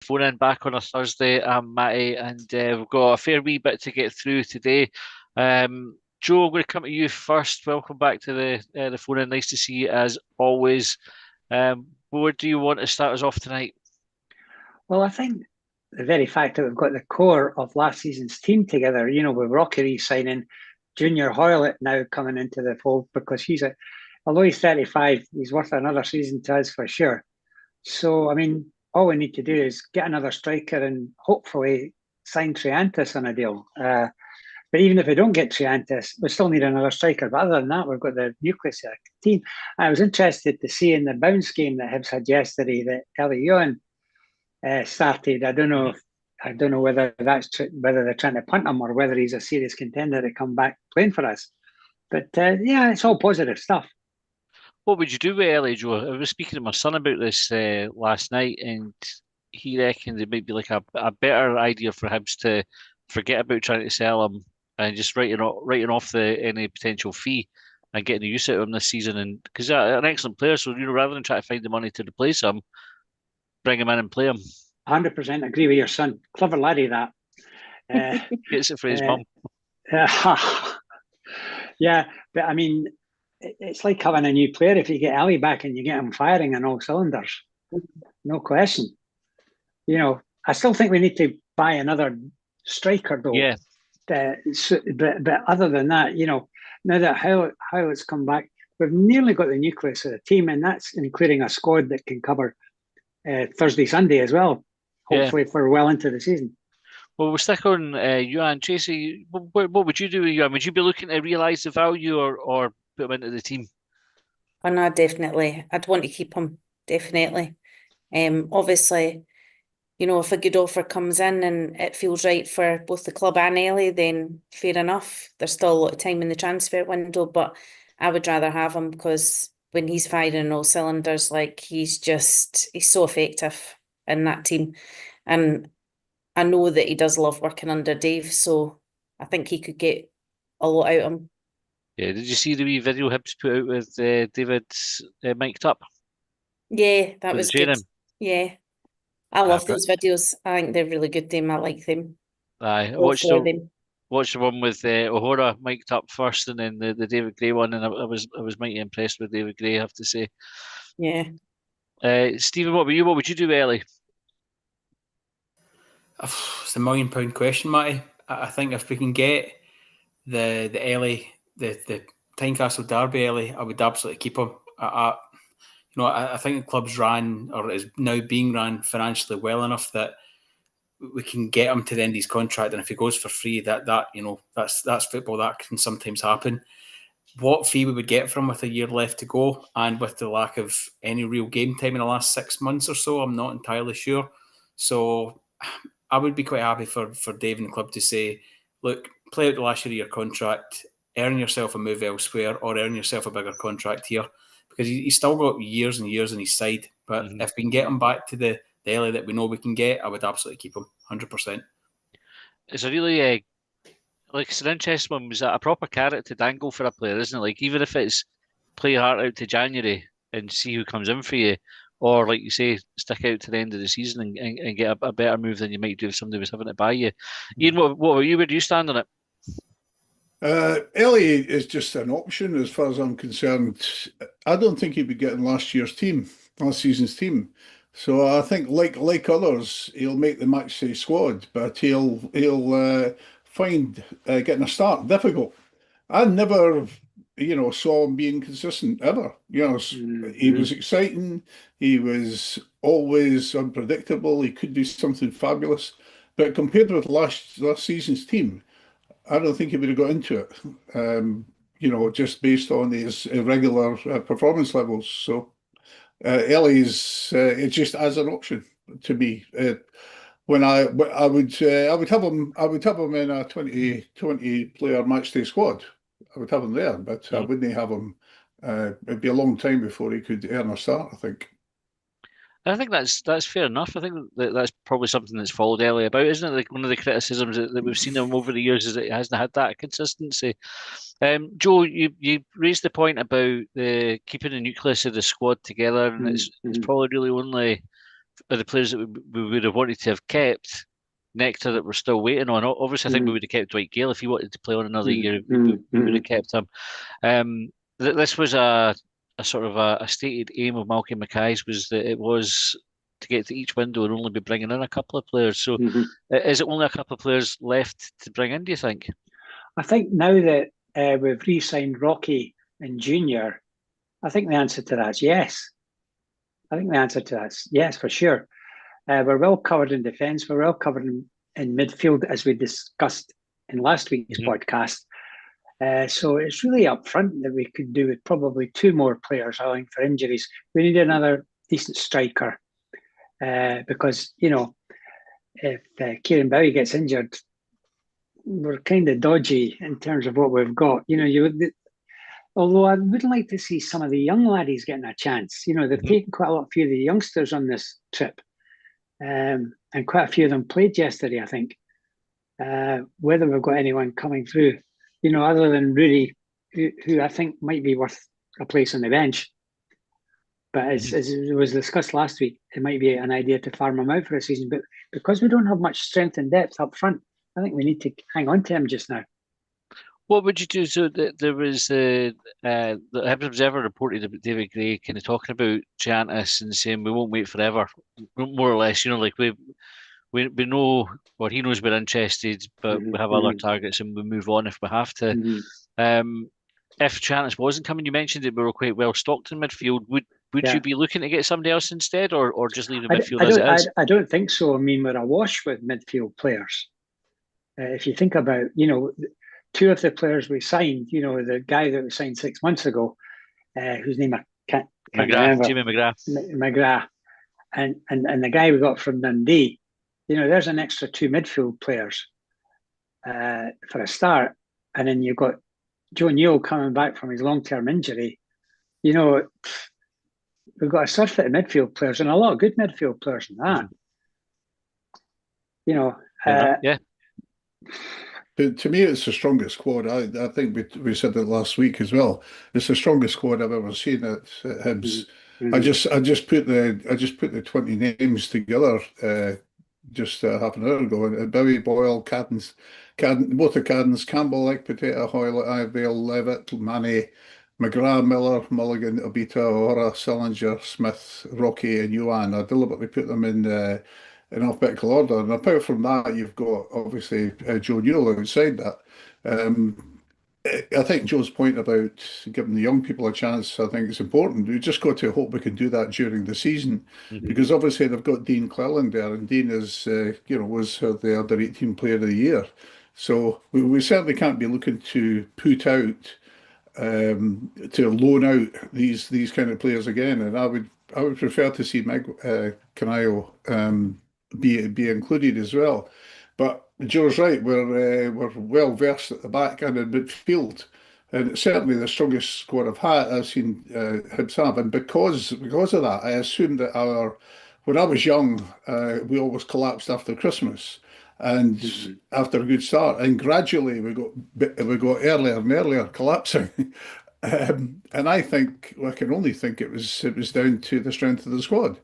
Phone in back on a Thursday. I'm Matty, and we've got a fair wee bit to get through today. Joe, I'm going to come to you first. Welcome back to the phone in. Nice to see you as always. Where do you want to start us off tonight? Well, I think the very fact that we've got the core of last season's team together, with Rocky signing, Junior Hoilett now coming into the fold because although he's 35, he's worth another season to us for sure. So, I mean, all we need to do is get another striker and hopefully sign Triantis on a deal. But even if we don't get Triantis, we still need another striker. But other than that, we've got the nucleus of the team. I was interested to see in the bounce game that Hibs had yesterday that Ellie Ewan started. I don't know whether whether they're trying to punt him or whether he's a serious contender to come back playing for us. But yeah, it's all positive stuff. What would you do with Ellie, Joe? I was speaking to my son about this last night, and he reckoned it might be like a better idea for Hibs to forget about trying to sell him and just writing off the any potential fee and getting the use out of him this season. And because he's an excellent player, so rather than try to find the money to replace him, bring him in and play him. 100% agree with your son. Clever laddie, that. Gets it for his mum. Yeah, but I mean, it's like having a new player. If you get Ali back and you get him firing on all cylinders, no question. I still think we need to buy another striker, though. Yeah. But other than that, now that Howitt's come back, we've nearly got the nucleus of the team, and that's including a squad that can cover Thursday, Sunday as well. Hopefully, for well into the season. Well, we'll stick on Ewan. Tracy, what would you do with Ewan? Would you be looking to realise the value or put him into the team? Oh, no, definitely. I'd want to keep him, definitely. Obviously, if a good offer comes in and it feels right for both the club and Ellie, then fair enough. There's still a lot of time in the transfer window, but I would rather have him because when he's firing all cylinders, like he's so effective in that team. And I know that he does love working under Dave, so I think he could get a lot out of him. Yeah, did you see the wee video Hibs put out with David mic'd up? Yeah, that was good. Yeah. I love those But videos. I think they're really good, them. I like them. I watched the one with O'Hora mic'd up first, and then the David Gray one, and I was mighty impressed with David Gray, I have to say. Yeah. Stephen, what about you? What would you do with Ellie? It's a £1,000,000 question, Matty. I think if we can get the Ellie, the Tynecastle Derby Ellie, I would absolutely keep him. I think the club's ran, or is now being ran financially well enough that we can get him to the end of his contract, and if he goes for free, that's football. That can sometimes happen. What fee we would get from with a year left to go, and with the lack of any real game time in the last 6 months or so, I'm not entirely sure. So I would be quite happy for Dave and the club to say, look, play out the last year of your contract, earn yourself a move elsewhere, or earn yourself a bigger contract here, because he's still got years and years on his side. But if we can get him back to the Ellie that we know we can get, I would absolutely keep him, 100%. It's a really it's an interesting one. Was that a proper carrot to dangle for a player, isn't it? Like, even if it's play hard out to January and see who comes in for you, or like you say, stick out to the end of the season and get a better move than you might do if somebody was having to buy you. Ian, what were you? Where do you stand on it? Ellie is just an option as far as I'm concerned. I don't think he'd be getting last season's team. So I think, like others, he'll make the matchday squad, but he'll find getting a start difficult. I never, saw him being consistent ever. He was exciting. He was always unpredictable. He could do something fabulous, but compared with last season's team, I don't think he would have got into it. Just based on his irregular performance levels. So. Ellie's it's just as an option to me. When I would have him in a 20 player matchday squad. I would have him there, but I wouldn't have him. It'd be a long time before he could earn a start, I think. I think that's fair enough. I think that's probably something that's followed Ellie about, isn't it? Like, one of the criticisms that we've seen him over the years is that he hasn't had that consistency. Joe, you raised the point about the keeping the nucleus of the squad together, and it's probably really only the players that we would have wanted to have kept. Nectar that we're still waiting on. Obviously, I think we would have kept Dwight Gale if he wanted to play on another year. We would have kept him. This was a sort of a stated aim of Malcolm Mackay's, was that it was to get to each window and only be bringing in a couple of players. So, is it only a couple of players left to bring in, do you think? I think now that we've re-signed Rocky and Junior, I think the answer to that is yes. I think the answer to that is yes, for sure. We're well covered in defence. We're well covered in midfield, as we discussed in last week's podcast. So it's really up front that we could do with probably 2 more players, I think, for injuries. We need another decent striker because, if Kieran Bowie gets injured, we're kind of dodgy in terms of what we've got. Although I would like to see some of the young laddies getting a chance. They've taken quite a few of the youngsters on this trip. And quite a few of them played yesterday, I think. Whether we've got anyone coming through, other than Rudy, who I think might be worth a place on the bench. But as it was discussed last week, it might be an idea to farm him out for a season. But because we don't have much strength and depth up front, I think we need to hang on to him just now. What would you do? So there was the Hibs Observer reported about David Gray kind of talking about Giannis and saying we won't wait forever, more or less. Like we know, or he knows we're interested, but we have other targets and we move on if we have to. If Giannis wasn't coming, you mentioned that we were quite well stocked in midfield. Would you be looking to get somebody else instead, or just leave the midfield as it is? I don't think so. I mean, we're awash with midfield players. If you think about, 2 of the players we signed, the guy that we signed 6 months ago, whose name I can't remember. Jimmy McGrath. McGrath. And the guy we got from Dundee, there's an extra 2 midfield players for a start. And then you've got Joe Newell coming back from his long-term injury. We've got a surfeit of midfield players and a lot of good midfield players in that. Yeah. But to me, it's the strongest squad. I think we said it last week as well. It's the strongest squad I've ever seen at Hibs. I just put the 20 names together just half an hour ago. And Bowie, Boyle, Caddens, both the Caddens, Campbell, like Potato, Hoilett, Ivale, Levitt, Manny, McGrath, Miller, Mulligan, Obita, Ora, Sillinger, Smith, Rocky, and Yuan. I deliberately put them in alphabetical order. And apart from that, you've got obviously Joe Newell outside that. I think Joe's point about giving the young people a chance, I think it's important. We just got to hope we can do that during the season, because obviously they've got Dean Cleland there, and Dean is, was the under 18 Player of the Year. So we certainly can't be looking to put out, to loan out these kind of players again. And I would prefer to see Meg Canayo be included as well. But Joe's right, we're well versed at the back and in midfield, and it's certainly the strongest squad I've seen Hibs have. And because of that, I assumed that when I was young, we always collapsed after Christmas and after a good start, and gradually we got earlier and earlier collapsing. And I can only think it was down to the strength of the squad,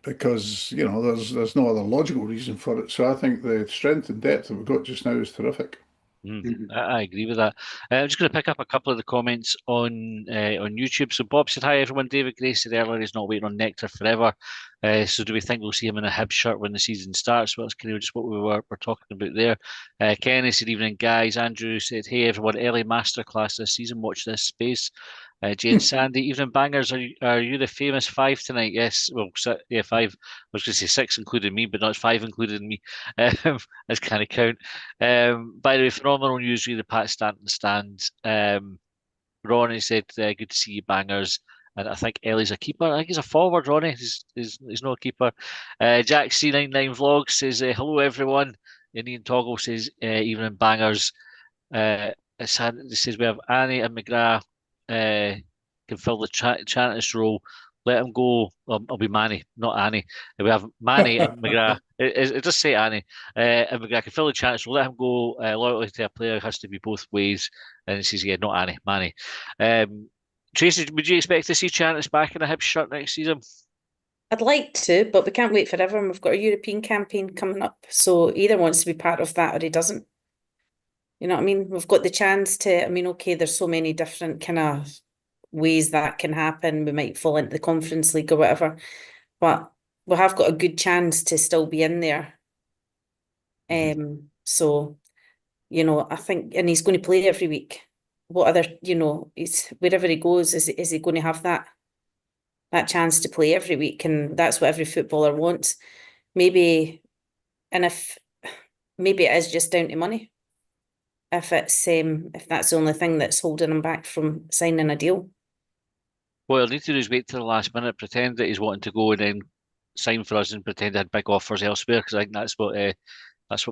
because there's no other logical reason for it. So I think the strength and depth that we've got just now is terrific. I agree with that. I'm just going to pick up a couple of the comments on YouTube. So Bob said, "Hi everyone. David Gray said earlier he's not waiting on Nectar forever. So do we think we'll see him in a Hibs shirt when the season starts?" Well, that's kind of just what we were talking about there. Kenny said, "Evening guys." Andrew said, "Hey everyone, early masterclass this season. Watch this space." Jane Sandy, "Evening bangers. Are you the famous 5 tonight?" Yes. Well, 5. I was going to say 6 including me, but not 5 including me. As kind of count. By the way, phenomenal news really, Pat Stanton stands. Ronnie said, "Good to see you bangers." And I think Ellie's a keeper. I think he's a forward, Ronnie. He's not a keeper. Jack C99 Vlog says, "Hello everyone." And Ian Toggle says, "Evening bangers." It says we have Annie and McGrath can fill the Chantis role. Let him go. I'll be Manny, not Annie. We have Manny and McGrath. It does say Annie. And McGrath can fill the Chantis role. Let him go. Loyalty to a player has to be both ways. And he says, "Yeah, not Annie, Manny." Tracy, would you expect to see Chantis back in a Hibs shirt next season? I'd like to, but we can't wait forever, and we've got a European campaign coming up. So either wants to be part of that or he doesn't. You know what I mean? We've got the chance to, I mean, okay, there's so many different kind of ways that can happen. We might fall into the Conference League or whatever, but we have got a good chance to still be in there. So, you know, I think, and he's going to play every week. What other, you know, he's wherever he goes, is he going to have that chance to play every week? And that's what every footballer wants. Maybe, and if maybe it is just down to money. If that's the only thing that's holding him back from signing a deal. What he'll need to do is wait till the last minute, pretend that he's wanting to go, and then sign for us and pretend he had big offers elsewhere. Because I think that's what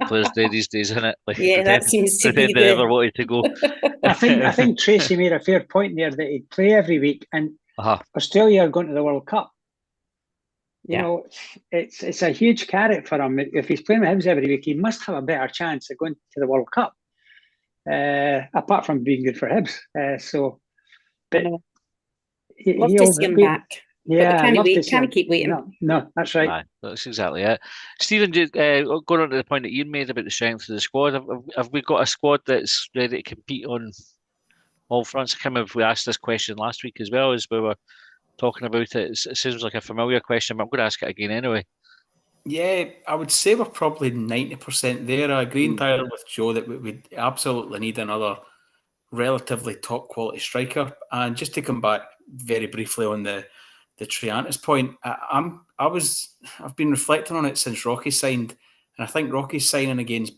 players do these days, isn't it? Like Yeah, that seems to be pretend they never wanted to go. I think Tracy made a fair point there that he'd play every week, and Australia are going to the World Cup. You know, it's a huge carrot for him. If he's playing with Hibs every week, he must have a better chance of going to the World Cup. Apart from being good for Hibs. But love to see him back. Yeah, but we can't keep waiting. No, that's right. Aye, that's exactly it. Stephen, going on to the point that Ian made about the strength of the squad, have we got a squad that's ready to compete on all fronts? We asked this question last week as well as we were talking about it. It seems like a familiar question, but I'm going to ask it again anyway. Yeah, I would say we're probably 90% there. I agree entirely with Joe that we absolutely need another relatively top quality striker. And just to come back very briefly on the Triantis point, I've been reflecting on it since Rocky signed, and I think Rocky's signing again is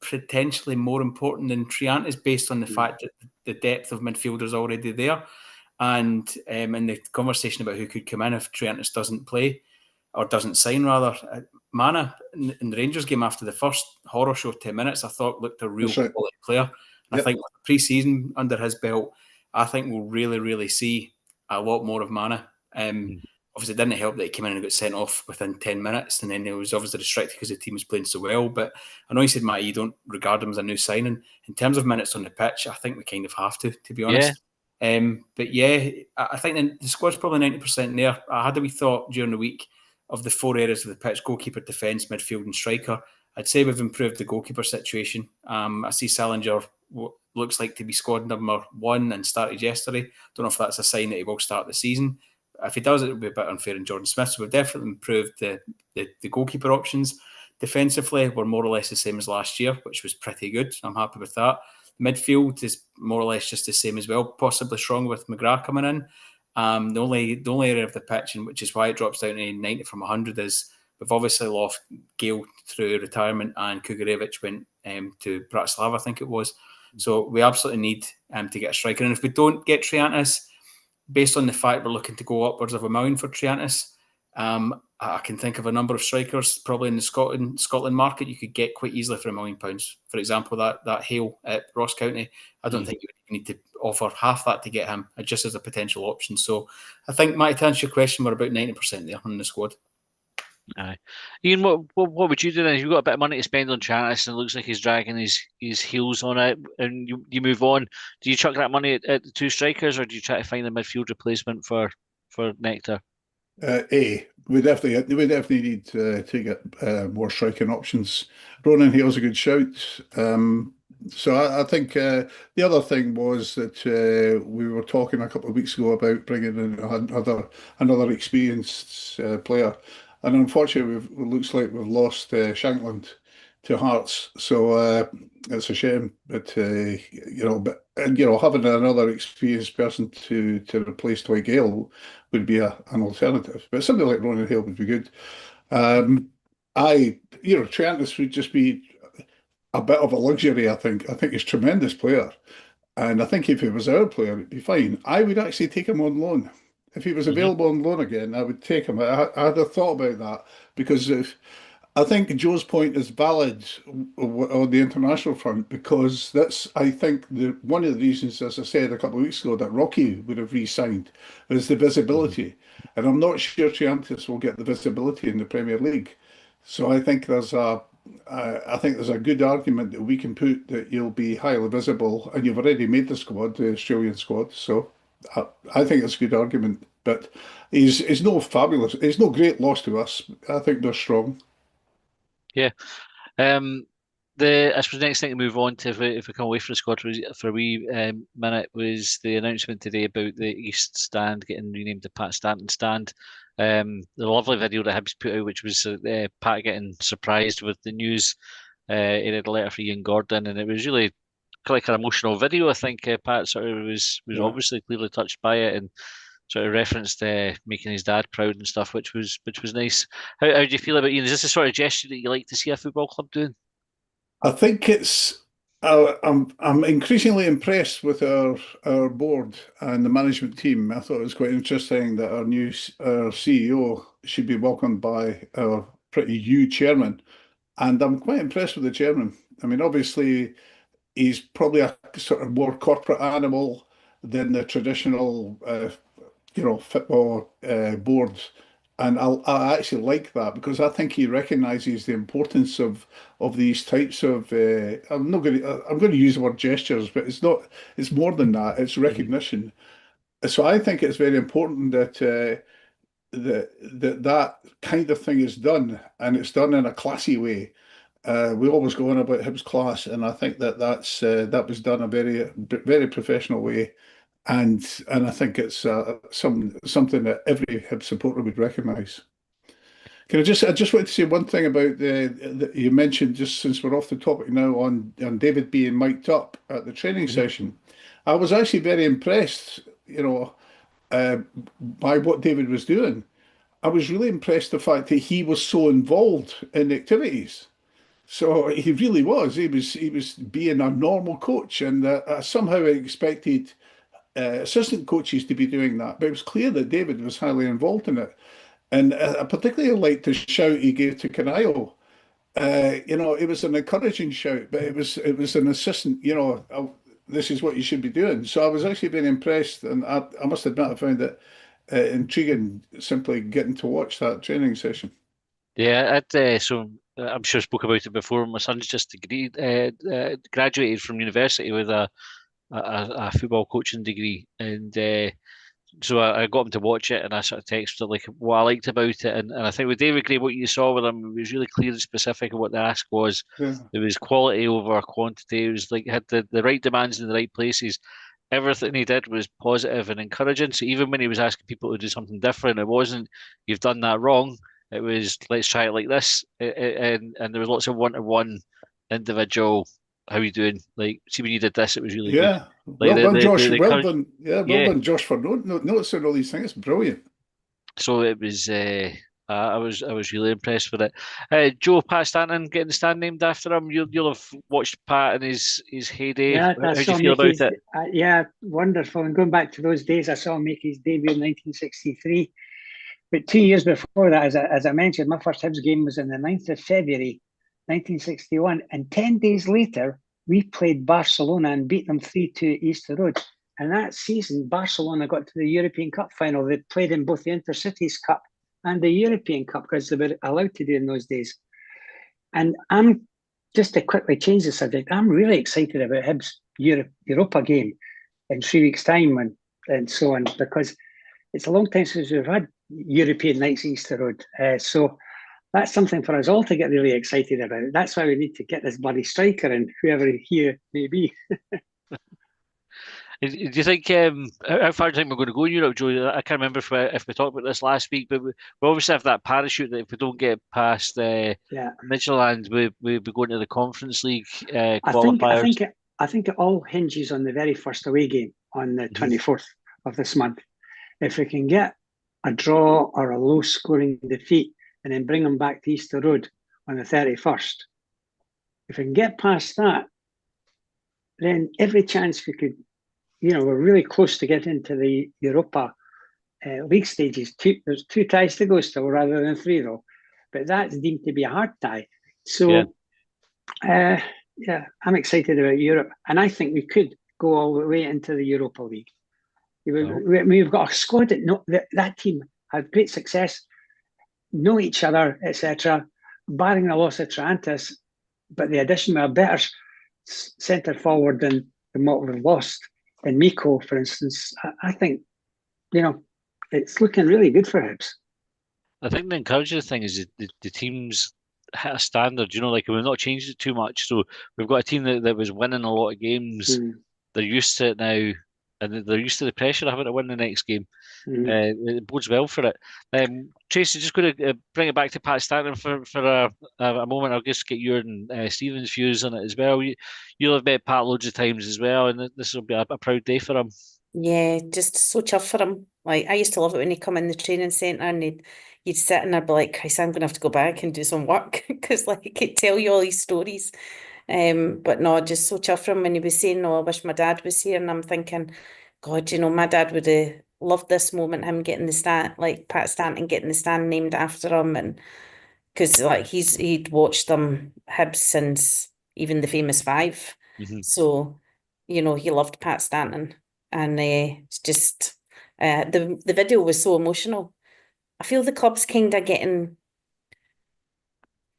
potentially more important than Triantis based on the fact that the depth of midfielders already there, and in the conversation about who could come in if Triantis doesn't play or doesn't sign rather. Mana in the Rangers game after the first horror show 10 minutes, I thought looked a real quality player. Yep. I think with pre-season under his belt, I think we'll really, really see a lot more of Mana. Obviously, it didn't help that he came in and got sent off within 10 minutes, and then he was obviously distracted because the team was playing so well. But I know you said, Matt, you don't regard him as a new signing. In terms of minutes on the pitch, I think we kind of have to be honest. Yeah. But yeah, I think the squad's probably 90% there. I had a wee thought during the week of the 4 areas of the pitch: goalkeeper, defence, midfield and striker. I'd say we've improved the goalkeeper situation. I see Salinger looks like to be squad number 1 and started yesterday. Don't know if that's a sign that he will start the season. If he does, it would be a bit unfair in Jordan Smith. So we've definitely improved the goalkeeper options. Defensively, we're more or less the same as last year, which was pretty good. I'm happy with that. Midfield is more or less just the same as well, possibly strong with McGrath coming in. The only area of the pitch, and which is why it drops down to 90 from 100, is we've obviously lost Gale through retirement, and Kugarevich went to Bratislava, I think it was. So we absolutely need to get a striker. And if we don't get Triantis, based on the fact we're looking to go upwards of $1 million for Triantis, I can think of a number of strikers probably in the Scotland market you could get quite easily for £1 million. For example, that Hale at Ross County, I don't think you need to offer half that to get him, just as a potential option. So I think, Matty, to answer your question, we're about 90% there on the squad. Aye. Ian, what would you do then? If you've got a bit of money to spend on Triantis and it looks like he's dragging his heels on it, and you move on, do you chuck that money at the 2 strikers, or do you try to find a midfield replacement for Nectar? We definitely need to get more striking options. Ronan Hale's a good shout. So I think the other thing was that we were talking a couple of weeks ago about bringing in another experienced player, and unfortunately, it looks like we've lost Shankland to Hearts. So it's a shame, but having another experienced person to replace Dwight Gale would be an alternative. But something like Ronan Hale would be good. Triantis would just be a bit of a luxury, I think. I think he's a tremendous player. And I think if he was our player, it'd be fine. I would actually take him on loan. If he was available on loan again, I would take him. I had a thought about that, because I think Joe's point is valid on the international front, because that's, I think, one of the reasons, as I said a couple of weeks ago, that Rocky would have re-signed is the visibility. And I'm not sure Triantis will get the visibility in the Premier League. So I think there's a good argument that we can put that you'll be highly visible, and you've already made the squad, the Australian squad. So I think it's a good argument. But he's no fabulous. He's no great loss to us. I think they're strong. Yeah. I suppose the next thing to move on to, if we come away from the squad for a wee minute, was the announcement today about the East Stand getting renamed to Pat Stanton Stand. The lovely video that Hibs put out, which was Pat getting surprised with the news. He had a letter for Ian Gordon, and it was really quite an emotional video. I think Pat sort of was obviously clearly touched by it, and sort of referenced making his dad proud and stuff, which was nice. How do you feel about Ian? Is this the sort of gesture that you like to see a football club doing? I think it's. I'm increasingly impressed with our board and the management team. I thought it was quite interesting that our CEO should be welcomed by our pretty new chairman, and I'm quite impressed with the chairman. I mean, obviously, he's probably a sort of more corporate animal than the traditional, football boards. And I actually like that because I think he recognises the importance of these types of. I'm going to use the word gestures, but it's not. It's more than that. It's recognition. So I think it's very important that that kind of thing is done, and it's done in a classy way. We always go on about Hibs class, and I think that was done a very professional way, and I think it's something that every Hibs supporter would recognise. I just want to say one thing about you mentioned, just since we're off the topic now, on David being mic'd up at the training session. I was actually very impressed, by what David was doing. I was really impressed the fact that he was so involved in the activities. So he really was. He was being a normal coach, and somehow I expected assistant coaches to be doing that. But it was clear that David was highly involved in it, and I particularly liked the shout he gave to Canayo. It was an encouraging shout, but it was an assistant. This is what you should be doing. So I was actually very impressed, and I must admit I found it intriguing simply getting to watch that training session. Yeah, I'm sure I spoke about it before. My son's just graduated from university with a football coaching degree, and so I got him to watch it, and I sort of texted like what I liked about it, and I think with David Gray, what you saw with him, it was really clear and specific of what the ask was. Yeah. There was quality over quantity. It was like had the right demands in the right places. Everything he did was positive and encouraging. So even when he was asking people to do something different, it wasn't "you've done that wrong." It was "let's try it like this," and there was lots of one-to-one individual. How are you doing? Like, see when you did this, it was really good. Yeah, Like well done, Josh. the Well courage- done. Yeah, well Yeah. done, Josh, for noticing all these things. Brilliant. So it was. I was really impressed with it. Joe, Pat Stanton getting the stand named after him. You'll have watched Pat in his heyday. Yeah, How I do you saw feel about Mickey's. it? Yeah, wonderful. And going back to those days, I saw Mickey's debut in 1963. But 2 years before that, as I mentioned, my first Hibs game was on the 9th of February, 1961. And 10 days later, we played Barcelona and beat them 3-2 at Easter Road. And that season, Barcelona got to the European Cup final. They played in both the Intercities Cup and the European Cup because they were allowed to do in those days. And I'm just to quickly change the subject, I'm really excited about Hibs Europa game in 3 weeks' time and so on, because it's a long time since we've had European nights Easter Road. So that's something for us all to get really excited about. That's why we need to get this bloody striker and whoever he may be. Do you think how far do you think we're going to go in Europe, Joe? I can't remember if we talked about this last week, but we obviously have that parachute that if we don't get past Midtjylland, we'll be going to the Conference League qualifiers. I think it all hinges on the very first away game on the 24th of this month. If we can get a draw or a low-scoring defeat and then bring them back to Easter Road on the 31st, if we can get past that, then every chance we could, we're really close to getting into the Europa League stages. There's 2 ties to go still rather than 3, though. But that's deemed to be a hard tie. So, I'm excited about Europe. And I think we could go all the way into the Europa League. We've got a squad that team had great success, know each other, etc., barring the loss of Triantis, but the addition of a better centre forward than what we've lost in Miko, for instance. I think, it's looking really good for Hibs. I think the encouraging thing is the team's hit a standard. Like we've not changed it too much. So we've got a team that was winning a lot of games. Mm. They're used to it now, and they're used to the pressure of having to win the next game. It bodes well for it. Tracy, just going to bring it back to Pat Stanton for a moment. I'll just get your and Stephen's views on it as well. You'll have met Pat loads of times as well, and this will be a proud day for him. Yeah, just so chuffed for him. Like, I used to love it when he'd come in the training centre and you'd sit and I'd be like, Christ, I'm gonna have to go back and do some work because like he could tell you all these stories. But no, just so chuffed for him when he was saying, "Oh, I wish my dad was here," and I'm thinking, God, my dad would have loved this moment, him getting the stand, like Pat Stanton getting the stand named after him, and because like he'd watched them Hibs since even the famous five, so he loved Pat Stanton. And it's just the video was so emotional. I feel the club's kind of getting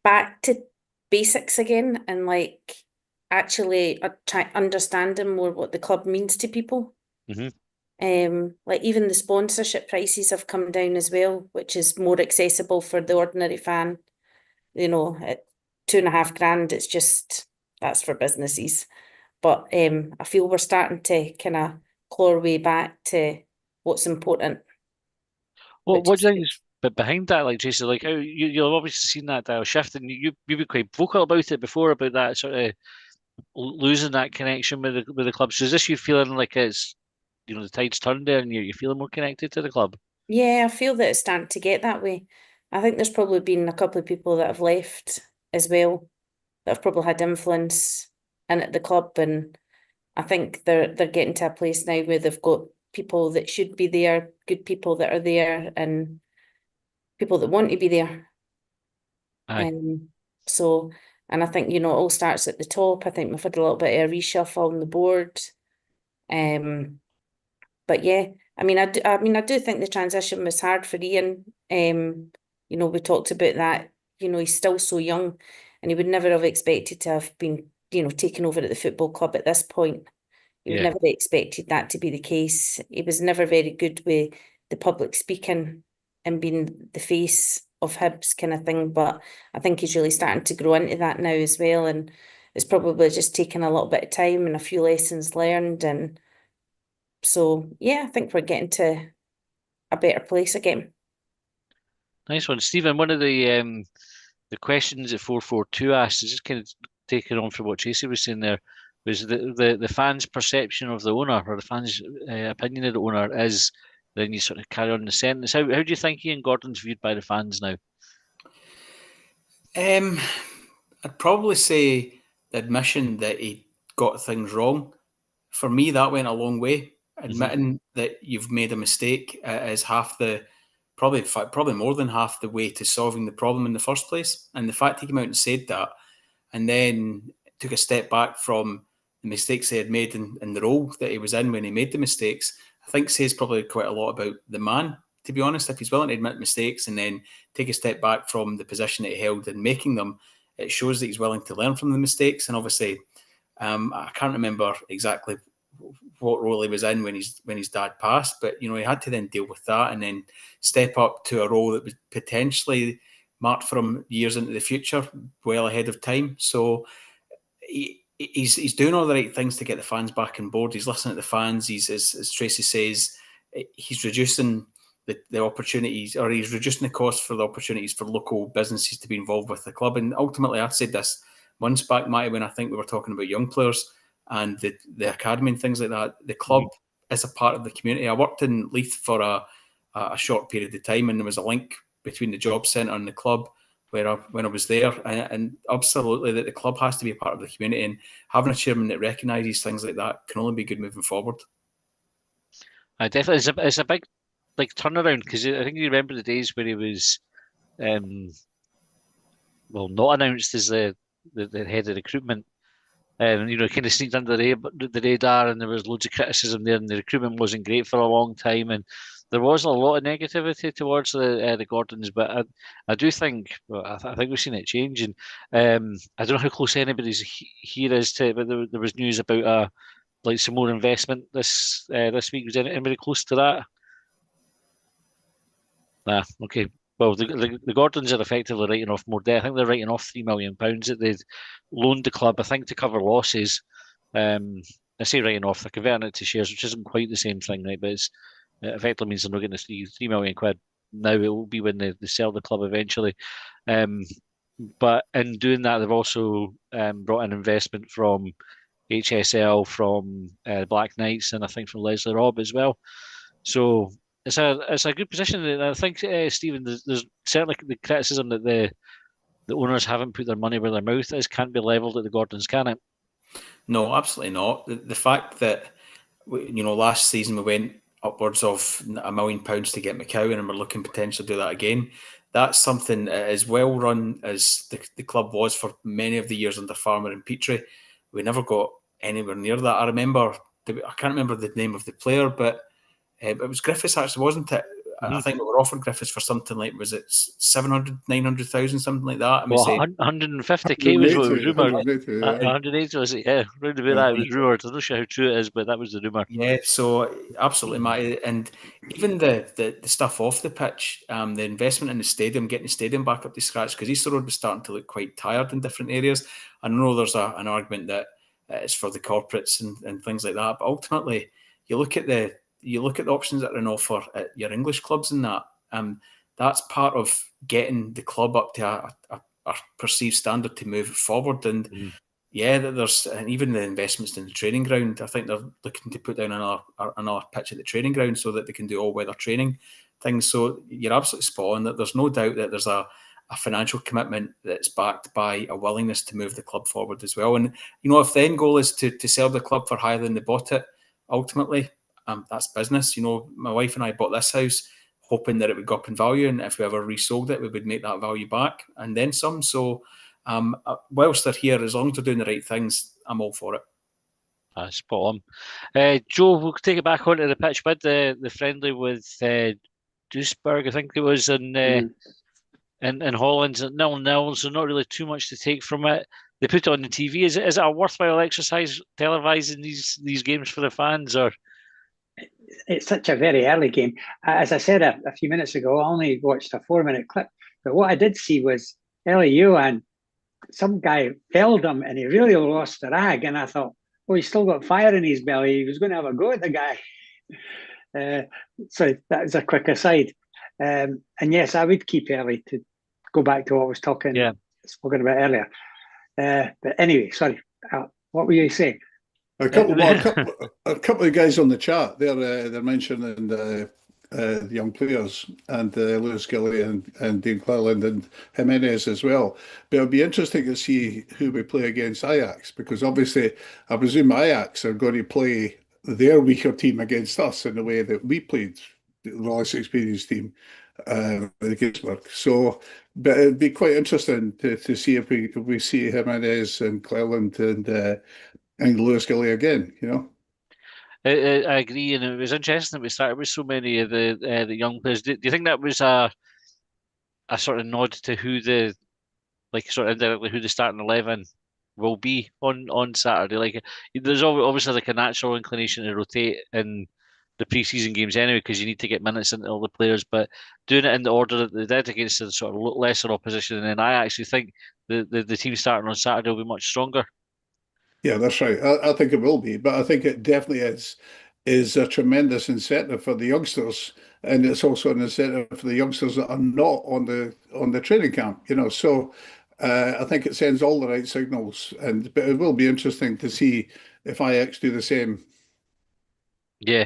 back to basics again and like actually understanding more what the club means to people. Like even the sponsorship prices have come down as well, which is more accessible for the ordinary fan. At $2.5 grand, it's just that's for businesses. But I feel we're starting to kind of claw our way back to what's important. Well, what do you think is behind that, like Jason? Like how you've obviously seen that dial shift, and you've been quite vocal about it before about that sort of losing that connection with the club. So is this you feeling like it's the tide's turned there, and you're feeling more connected to the club? Yeah, I feel that it's starting to get that way. I think there's probably been a couple of people that have left as well that have probably had influence in at the club, and I think they're getting to a place now where they've got people that should be there, good people that are there, and people that want to be there. And I think it all starts at the top. I think we've had a little bit of a reshuffle on the board. But yeah, I mean, I do think the transition was hard for Ian. We talked about that. He's still so young, and he would never have expected to have been, taken over at the football club at this point. He would never have expected that to be the case. He was never very good with the public speaking and being the face of Hibs kind of thing. But I think he's really starting to grow into that now as well. And it's probably just taken a little bit of time and a few lessons learned. And so, yeah, I think we're getting to a better place again. Nice one, Stephen. One of the questions that 442 asked is just kind of taking on from what Tracy was saying there, was the fans' perception of the owner, or the fans' opinion of the owner is. Then you sort of carry on the sentence. How do you think Ian Gordon's viewed by the fans now? I'd probably say the admission that he got things wrong. For me, that went a long way. Admitting that you've made a mistake is probably more than half the way to solving the problem in the first place. And the fact he came out and said that, and then took a step back from the mistakes he had made in the role that he was in when he made the mistakes, I think says probably quite a lot about the man, to be honest. If he's willing to admit mistakes and then take a step back from the position that he held in making them, it shows that he's willing to learn from the mistakes. And obviously, I can't remember exactly what role he was in when his dad passed, but he had to then deal with that and then step up to a role that was potentially marked for him years into the future, well ahead of time. So he's doing all the right things to get the fans back on board. He's listening to the fans. He's, as Tracy says, he's reducing the opportunities, or he's reducing the cost for the opportunities for local businesses to be involved with the club. And ultimately, I said this months back, Matty, when I think we were talking about young players and the academy and things like that. The club is a part of the community. I worked in Leith for a short period of time, and there was a link between the job centre and the club when I was there, and absolutely that the club has to be a part of the community, and having a chairman that recognises things like that can only be good moving forward. Definitely, it's a big turnaround, because I think you remember the days where he was, not announced as the head of recruitment. Kind of sneaked under the radar, and there was loads of criticism there, and the recruitment wasn't great for a long time, and there was a lot of negativity towards the Gordons. But I do think, I think we've seen it change, and I don't know how close anybody's here is to it, but there was news about some more investment this week. Was anybody close to that? Okay. Well, the Gordons are effectively writing off more debt. I think they're writing off £3 million that they'd loaned the club, I think, to cover losses. I say writing off, they're converting it to shares, which isn't quite the same thing, right? But it effectively means they're not getting the £3 million now. It will be when they sell the club eventually. But in doing that, they've also brought in investment from HSL, from Black Knights, and I think from Leslie Robb as well. So it's a good position. And I think, Stephen, there's certainly the criticism that the owners haven't put their money where their mouth is can't be levelled at the Gordons, can it? No, absolutely not. The fact that last season we went upwards of £1 million to get McCowan, and we're looking potentially to do that again. That's something as well run as the club was for many of the years under Farmer and Petrie. We never got anywhere near that. I can't remember the name of the player, but it was Griffiths, actually, wasn't it? I think we were offering Griffiths for something like, was it 700, 900,000, something like that? Well, 150k was what was rumoured. 180 was it? Yeah, round about that. It was rumoured. I'm not sure how true it is, but that was the rumour. Yeah, so absolutely, Matty. And even the stuff off the pitch, the investment in the stadium, getting the stadium back up to scratch, because Easter Road was starting to look quite tired in different areas. I know there's an argument that it's for the corporates and things like that, but ultimately, you look at the options that are on offer at your English clubs and that. That's part of getting the club up to a perceived standard to move forward. And yeah, and even the investments in the training ground. I think they're looking to put down another pitch at the training ground so that they can do all weather training things. So you're absolutely spot on that there's no doubt that there's a financial commitment that's backed by a willingness to move the club forward as well. And if the end goal is to sell the club for higher than they bought it, ultimately, that's business. My wife and I bought this house hoping that it would go up in value, and if we ever resold it, we would make that value back and then some. So whilst they're here, as long as they're doing the right things, I'm all for it. Spot on. Joe, we'll take it back onto the pitch with the friendly with Duisburg, I think it was, in Holland, 0-0, so not really too much to take from it. They put it on the TV. Is it a worthwhile exercise televising these games for the fans, or? It's such a very early game. As I said a few minutes ago, I only watched a 4-minute clip, but what I did see was LAU, and some guy felled him and he really lost the rag, and I thought, oh, he's still got fire in his belly. He was going to have a go at the guy. So that was a quick aside. And yes, I would keep early, to go back to what I was spoken about earlier. But anyway, sorry. What were you saying? A couple of guys on the chat, they're mentioning the young players, and Lewis Gilly and Dean Cleland and Jimenez as well. But it'll be interesting to see who we play against Ajax, because obviously I presume Ajax are going to play their weaker team against us in the way that we played the less experienced team against Work. So, but it'd be quite interesting to see if we see Jimenez and Cleland and Lewis Gilly again, I agree, and it was interesting that we started with so many of the young players. Do you think that was a sort of nod to who sort of indirectly who the starting 11 will be on Saturday? Like, there's obviously like a natural inclination to rotate in the pre-season games anyway, because you need to get minutes into all the players. But doing it in the order that they did against the sort of lesser opposition, and then I actually think the team starting on Saturday will be much stronger. Yeah, that's right. I think it will be, but I think it definitely is a tremendous incentive for the youngsters, and it's also an incentive for the youngsters that are not on the training camp. So I think it sends all the right signals, but it will be interesting to see if Ajax do the same. Yeah,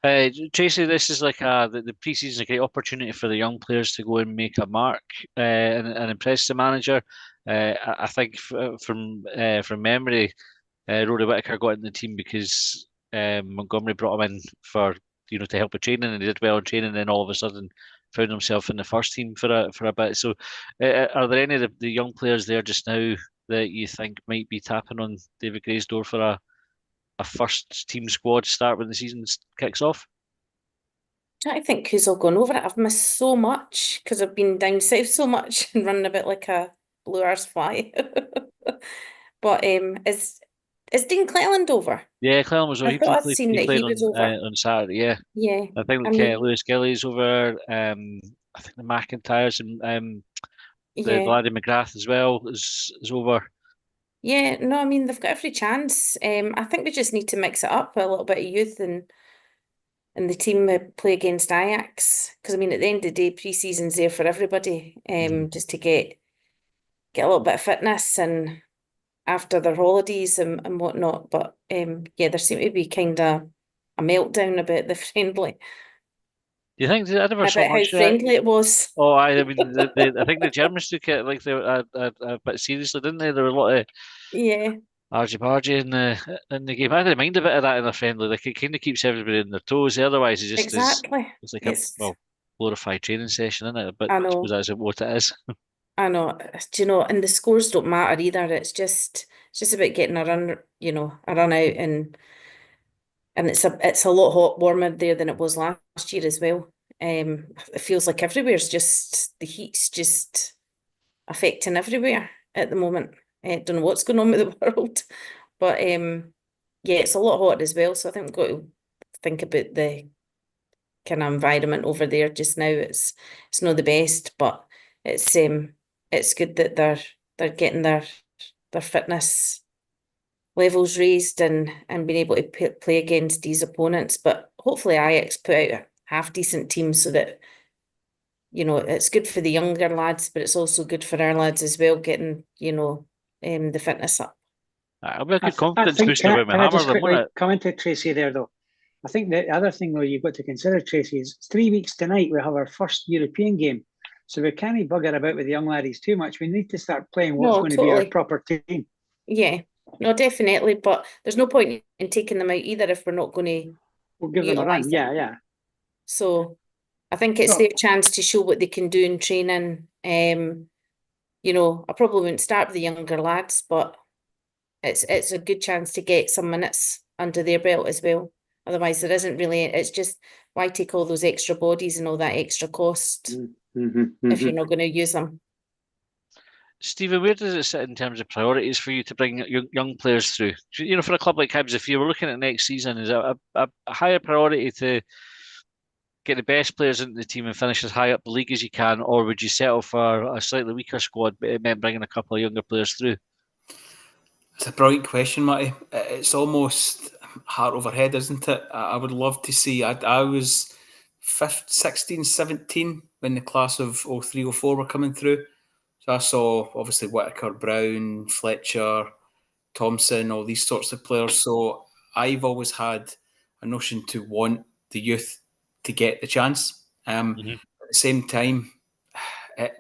Tracy, this is like the pre-season is a great opportunity for the young players to go and make a mark and impress the manager. I think from memory, Rory Whittaker got in the team because Montgomery brought him in for to help with training, and he did well in training. And then all of a sudden, found himself in the first team for a bit. So, are there any of the young players there just now that you think might be tapping on David Gray's door for a first team squad start when the season kicks off? I think who's all gone over it. I've missed so much because I've been down south so much and running a bit like a blue arse fly. But is Dean Cleland over? Yeah, Cleland was over. I thought I'd seen that he was over on Saturday. Yeah, yeah. I think I mean, Lewis Gilly's over. I think the McIntyres and the Yeah. Laddie McGrath as well is over. Yeah, no, I mean they've got every chance. I think we just need to mix it up, a little bit of youth and the team that play against Ajax. Because I mean, at the end of the day, pre-season's there for everybody. Just to get a little bit of fitness and after their holidays and whatnot. But yeah, there seemed to be kind of a meltdown about the friendly, Do you think I never saw about how much of that? friendly it was. Oh, I mean, I think the Germans took it like they were a bit seriously, didn't they? There were a lot of Yeah, argy-bargy in the game. I didn't mind a bit of that in a friendly. Like it kind of keeps everybody on their toes. Otherwise, it just is. exactly. It's like a It's, glorified training session, isn't it? But I I suppose know. that's what it is. I know, do you know, and the scores don't matter either. It's just about getting a run, a run out, and it's a lot warmer there than it was last year as well. It feels like everywhere's just the heat's just affecting everywhere at the moment. I don't know what's going on with the world, but yeah, it's a lot hotter as well. So I think we've got to think about the kind of environment over there just now. It's not the best, but it's good that they're getting their fitness levels raised and being able to play against these opponents. But hopefully Ajax put out a half decent team so that it's good for the younger lads, but it's also good for our lads as well, getting the fitness up. It'll be a good I confidence think, booster when we can I hammer just them, won't quickly it? comment to Tracy there, though? I think the other thing, though, you've got to consider, Tracy, is 3 weeks tonight we have our first European game. So we can't bugger about with the young laddies too much. We need to start playing what's No, going to be our totally. proper team. Yeah, no, definitely. But there's no point in taking them out either if we're not going to We'll give them a run. utilise Yeah, them. yeah. So I think it's No. their chance to show what they can do in training. I probably wouldn't start with the younger lads, but it's a good chance to get some minutes under their belt as well. Otherwise, there isn't really. It's just why take all those extra bodies and all that extra cost if you're not going to use them. Stephen, where does it sit in terms of priorities for you to bring young players through? For a club like Hibs, if you were looking at next season, is it a higher priority to get the best players into the team and finish as high up the league as you can, or would you settle for a slightly weaker squad, but it meant bringing a couple of younger players through? It's a brilliant question, Matty. It's almost heart over head, isn't it? I would love to see. I was 16, 17 when the class of 03, 04 were coming through. So I saw, obviously, Whittaker, Brown, Fletcher, Thompson, all these sorts of players. So I've always had a notion to want the youth to get the chance. At the same time, it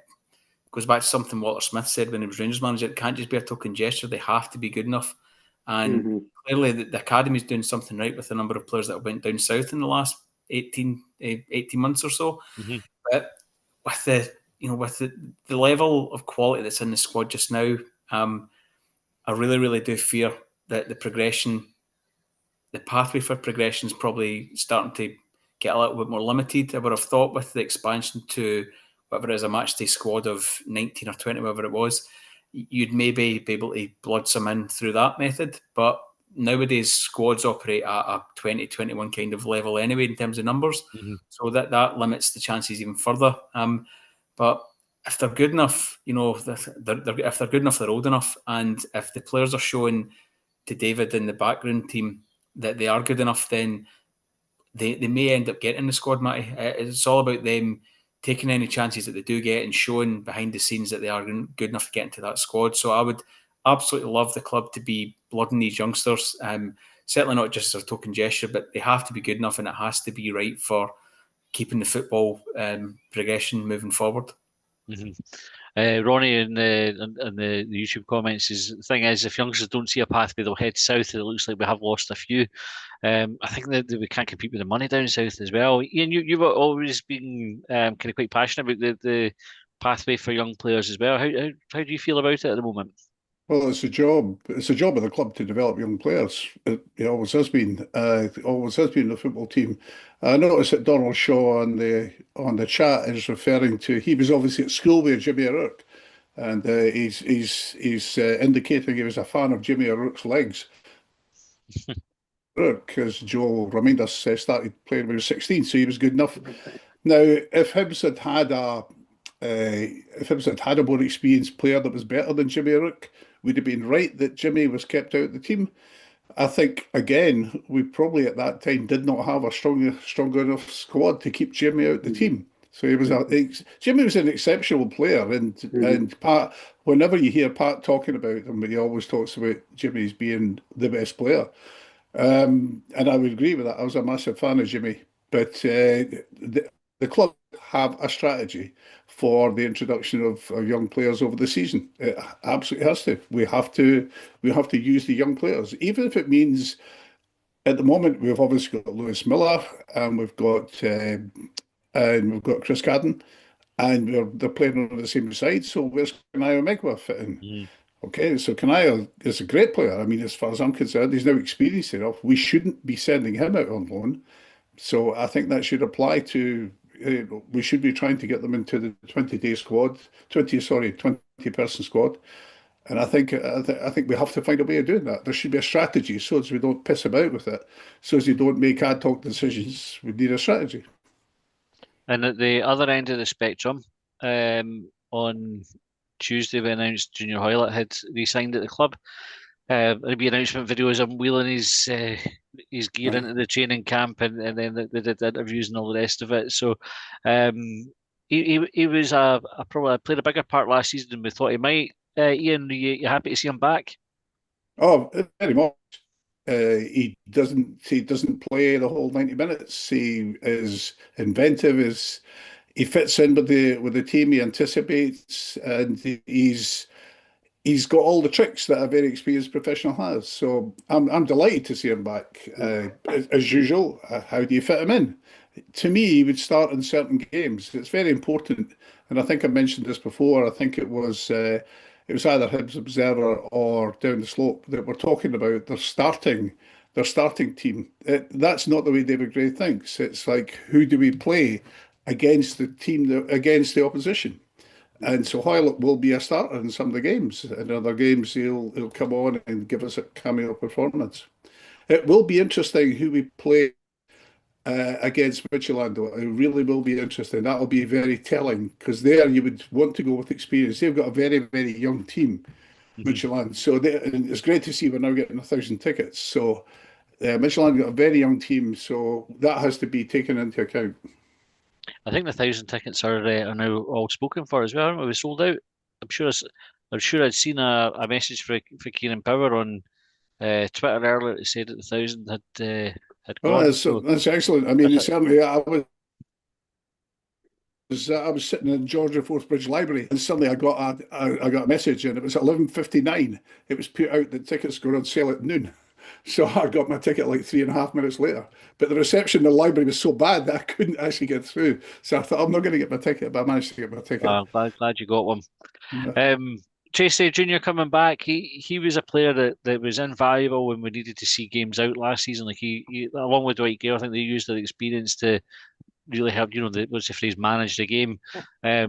goes back to something Walter Smith said when he was Rangers manager. It can't just be a token gesture. They have to be good enough. And clearly the academy is doing something right with the number of players that went down south in the last 18 months or so. But with the level of quality that's in the squad just now, I really, really do fear that the pathway for progression is probably starting to get a little bit more limited. I would have thought with the expansion to whatever it is, a matchday squad of 19 or 20, whatever it was, you'd maybe be able to blood some in through that method. But nowadays, squads operate at a 20, 21 kind of level anyway in terms of numbers. So that limits the chances even further. But if they're good enough, if they're good enough, they're old enough. And if the players are showing to David in the background team that they are good enough, then they may end up getting the squad, Matty. It's all about them taking any chances that they do get and showing behind the scenes that they are good enough to get into that squad. So I would absolutely love the club to be blooding these youngsters. Certainly not just as a token gesture, but they have to be good enough and it has to be right for keeping the football progression moving forward. Ronnie in the YouTube comments is the thing is if youngsters don't see a pathway, they'll head south. It looks like we have lost a few. I think that we can't compete with the money down south as well. Ian, you've always been kind of quite passionate about the pathway for young players as well. How do you feel about it at the moment? Well, it's a job. It's a job of the club to develop young players. It always has been. It always has been the football team. I noticed that Donald Shaw on the chat is referring to. He was obviously at school with Jimmy O'Rourke, and he's indicating he was a fan of Jimmy O'Rourke's legs. Because Joel reminded us started playing when he was 16, so he was good enough. Now, if Hibs had had a more experienced player that was better than Jimmy Rook, would have been right that Jimmy was kept out of the team. I think again, we probably at that time did not have a strong enough squad to keep Jimmy out the team. So Jimmy was an exceptional player, and Pat. Whenever you hear Pat talking about him, he always talks about Jimmy as being the best player. And I would agree with that. I was a massive fan of Jimmy, but the club have a strategy for the introduction of young players over the season. It absolutely has to. We have to use the young players, even if it means at the moment we've obviously got Lewis Miller and we've got Chris Cadden, and they're playing on the same side. So where's Kanaya Megwa fit in? Okay, so Kanaya is a great player. I mean, as far as I'm concerned, he's now experienced enough. We shouldn't be sending him out on loan. So I think that should apply to. We should be trying to get them into the 20-day squad, 20-person squad. And I think we have to find a way of doing that. There should be a strategy so as we don't piss about with it, so as you don't make ad hoc decisions. We need a strategy. And at the other end of the spectrum, on Tuesday we announced Junior Hoilett had re-signed at the club. There'll be announcement videos of him wheeling his gear into the training camp, and then they did interviews and all the rest of it. So he was probably played a bigger part last season than we thought he might. Ian, are you happy to see him back? Oh, very much. He doesn't play the whole 90 minutes. He is inventive. He fits in with the team. He anticipates, and he's got all the tricks that a very experienced professional has. So I'm delighted to see him back. As usual, how do you fit him in? To me, he would start in certain games. It's very important, and I think I mentioned this before. I think it was either Hibs Observer or Down the Slope that we're talking about their starting team. That's not the way David Gray thinks. It's like, who do we play against the team, against the opposition? And so Hoilett will be a starter in some of the games. In other games, he'll come on and give us a cameo performance. It will be interesting who we play against Midtjylland. It really will be interesting. That'll be very telling, because there you would want to go with experience. They've got a very, very young team, Midtjylland. So and it's great to see we're now getting 1,000 tickets. So Midtjylland got a very young team, so that has to be taken into account. I think the 1,000 tickets are now all spoken for as well. We sold out. I'm sure I'd seen a message for Kieran Power on Twitter earlier that said that the 1,000 had Oh, gone. that's excellent. I mean, certainly, I was sitting in Georgia Forthbridge Library, and suddenly I got a message, and it was at 11:59. It was put out that tickets go on sale at noon. So I got my ticket like 3.5 minutes later. But the reception in the library was so bad that I couldn't actually get through. So I thought, I'm not going to get my ticket, but I managed to get my ticket. I'm glad you got one. Yeah. Tracy Junior coming back, he was a player that was invaluable when we needed to see games out last season. Like he along with Dwight Gale, I think they used their experience to really help, what's the phrase, manage the game. How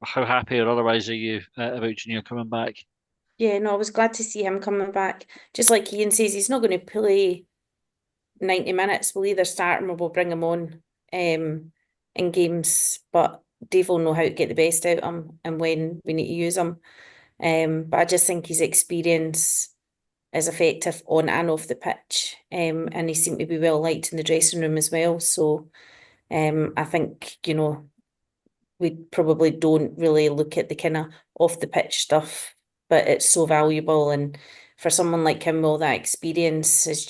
happy or otherwise are you about Junior coming back? Yeah, no, I was glad to see him coming back. Just like Ian says, he's not going to play 90 minutes. We'll either start him or we'll bring him on in games, but Dave will know how to get the best out of him and when we need to use him. But I just think his experience is effective on and off the pitch, and he seemed to be well liked in the dressing room as well. So I think, we probably don't really look at the kind of off the pitch stuff, but it's so valuable, and for someone like him, all that experience is